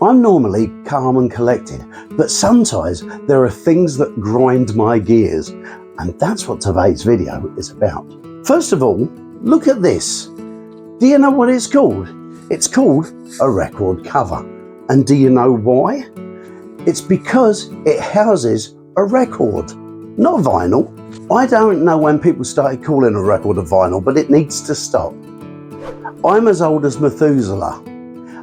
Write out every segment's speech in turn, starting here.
I'm normally calm and collected, but sometimes there are things that grind my gears, and that's what today's video is about. First of all, look at this. Do you know what it's called? It's called a record cover. And do you know why? It's because it houses a record, not vinyl. I don't know when people started calling a record a vinyl, but it needs to stop. I'm as old as Methuselah,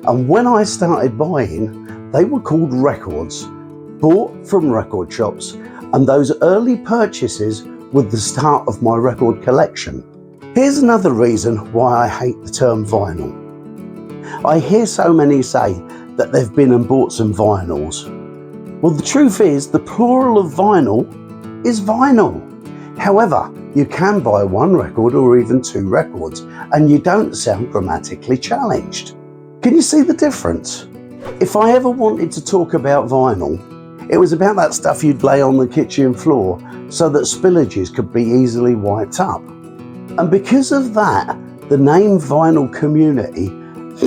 and when I started buying, they were called records, bought from record shops, and those early purchases were the start of my record collection. Here's another reason why I hate the term vinyl. I hear so many say that they've been and bought some vinyls. Well, the truth is the plural of vinyl is vinyl. However, you can buy one record or even two records and you don't sound grammatically challenged. Can you see the difference? If I ever wanted to talk about vinyl, it was about that stuff you'd lay on the kitchen floor so that spillages could be easily wiped up. And because of that, the name vinyl community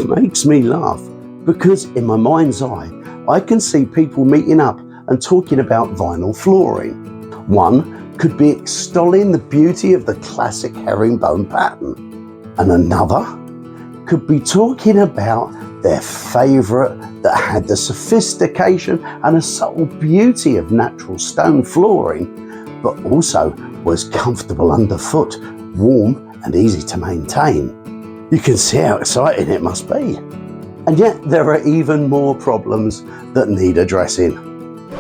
makes me laugh, because in my mind's eye, I can see people meeting up and talking about vinyl flooring. One could be extolling the beauty of the classic herringbone pattern, and another could be talking about their favourite that had the sophistication and a subtle beauty of natural stone flooring, but also was comfortable underfoot, warm and easy to maintain. You can see how exciting it must be. And yet there are even more problems that need addressing.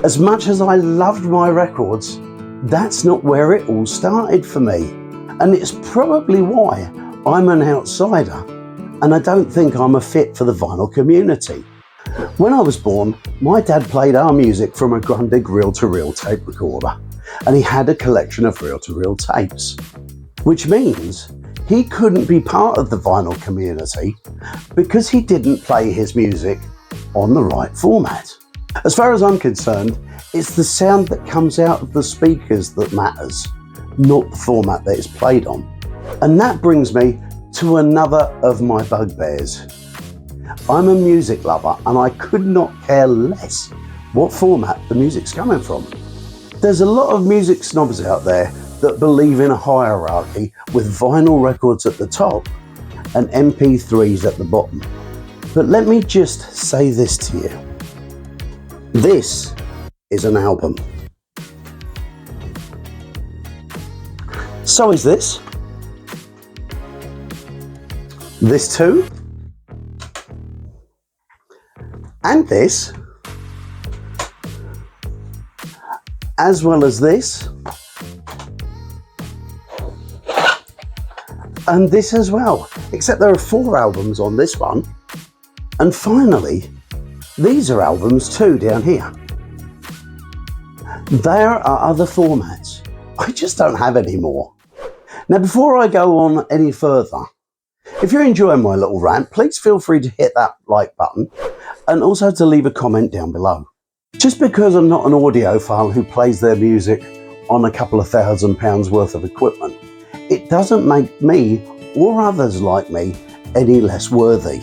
As much as I loved my records, that's not where it all started for me. And it's probably why I'm an outsider and I don't think I'm a fit for the vinyl community. When I was born, my dad played our music from a Grundig reel-to-reel tape recorder, and he had a collection of reel-to-reel tapes, which means he couldn't be part of the vinyl community because he didn't play his music on the right format. As far as I'm concerned, it's the sound that comes out of the speakers that matters, not the format that it's played on. And that brings me to another of my bugbears. I'm a music lover and I could not care less what format the music's coming from. There's a lot of music snobs out there that believe in a hierarchy with vinyl records at the top and MP3s at the bottom. But let me just say this to you. This is an album. So is this. This too. And this. As well as this. And this as well, except there are 4 albums on this one. And finally, these are albums too down here. There are other formats. I just don't have any more. Now, before I go on any further, if you're enjoying my little rant, please feel free to hit that like button and also to leave a comment down below. Just because I'm not an audiophile who plays their music on a couple of £1,000 worth of equipment, it doesn't make me or others like me any less worthy.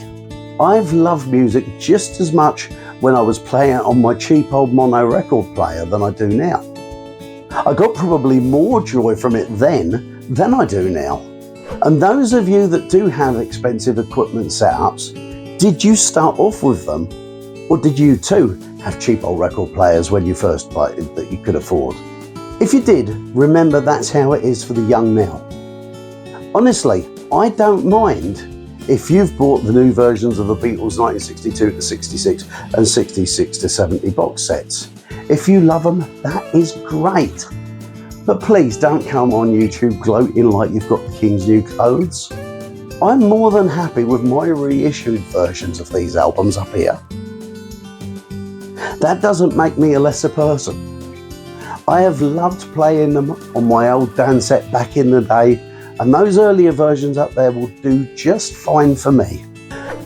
I've loved music just as much when I was playing it on my cheap old mono record player than I do now. I got probably more joy from it then than I do now. And those of you that do have expensive equipment setups, did you start off with them? Or did you too have cheap old record players when you first started that you could afford? If you did, remember that's how it is for the young now. Honestly, I don't mind if you've bought the new versions of the Beatles 1962 to 66 and 66 to 70 box sets. If you love them, that is great. But please don't come on YouTube gloating like you've got the King's new clothes. I'm more than happy with my reissued versions of these albums up here. That doesn't make me a lesser person. I have loved playing them on my old dance set back in the day, and those earlier versions up there will do just fine for me.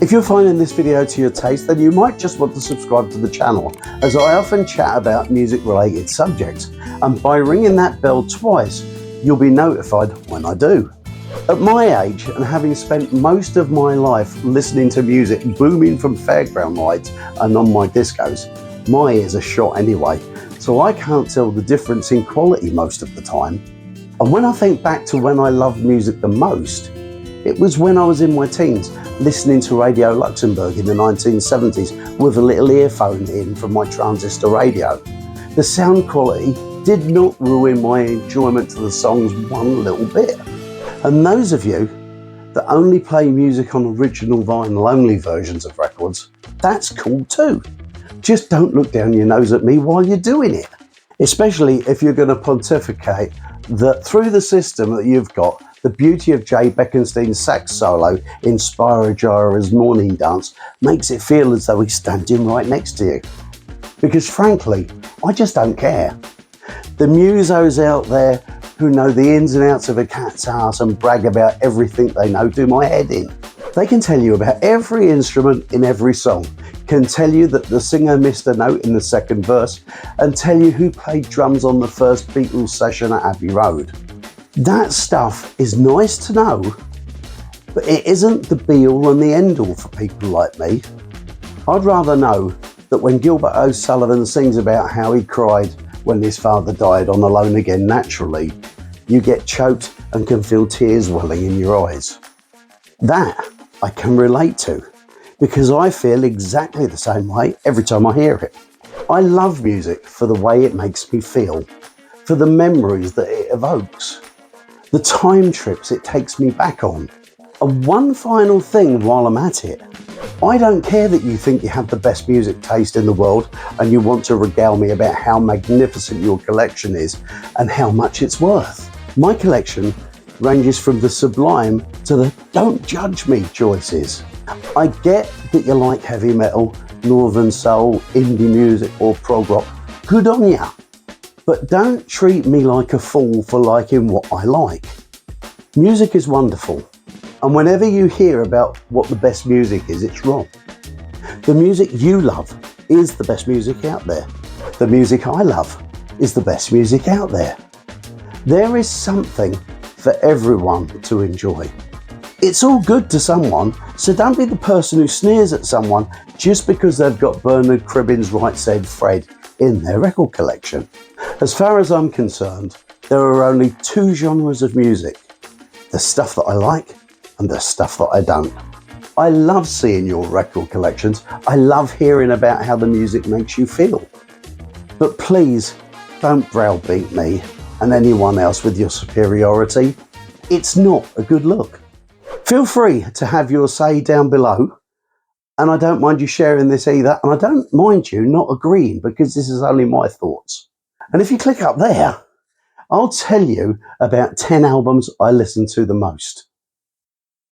If you're finding this video to your taste, then you might just want to subscribe to the channel, as I often chat about music related subjects, and by ringing that bell twice, you'll be notified when I do. At my age, and having spent most of my life listening to music booming from fairground rides and on my discos, my ears are shot anyway, so I can't tell the difference in quality most of the time. And when I think back to when I loved music the most, it was when I was in my teens, listening to Radio Luxembourg in the 1970s with a little earphone in from my transistor radio. The sound quality did not ruin my enjoyment to the songs one little bit. And those of you that only play music on original vinyl only versions of records, that's cool too. Just don't look down your nose at me while you're doing it. Especially if you're going to pontificate that through the system that you've got, the beauty of Jay Beckenstein's sax solo in Spyro Gyra's Morning Dance makes it feel as though he's standing right next to you. Because frankly, I just don't care. The musos out there who know the ins and outs of a cat's house and brag about everything they know do my head in. They can tell you about every instrument in every song, can tell you that the singer missed a note in the second verse, and tell you who played drums on the first Beatles session at Abbey Road. That stuff is nice to know, but it isn't the be-all and the end-all for people like me. I'd rather know that when Gilbert O'Sullivan sings about how he cried when his father died on Alone Again Naturally, you get choked and can feel tears welling in your eyes. That I can relate to, because I feel exactly the same way every time I hear it. I love music for the way it makes me feel, for the memories that it evokes, the time trips it takes me back on. And one final thing while I'm at it, I don't care that you think you have the best music taste in the world and you want to regale me about how magnificent your collection is and how much it's worth. My collection ranges from the sublime to the don't judge me choices. I get that you like heavy metal, northern soul, indie music or prog rock. Good on ya. But don't treat me like a fool for liking what I like. Music is wonderful. And whenever you hear about what the best music is, it's wrong. The music you love is the best music out there. The music I love is the best music out there. There is something for everyone to enjoy. It's all good to someone, so don't be the person who sneers at someone just because they've got Bernard Cribbin's Right Said Fred in their record collection. As far as I'm concerned, there are only two genres of music: the stuff that I like and the stuff that I don't. I love seeing your record collections. I love hearing about how the music makes you feel. But please don't browbeat me and anyone else with your superiority. It's not a good look. Feel free to have your say down below, and I don't mind you sharing this either, and I don't mind you not agreeing because this is only my thoughts. And if you click up there, I'll tell you about 10 albums I listen to the most.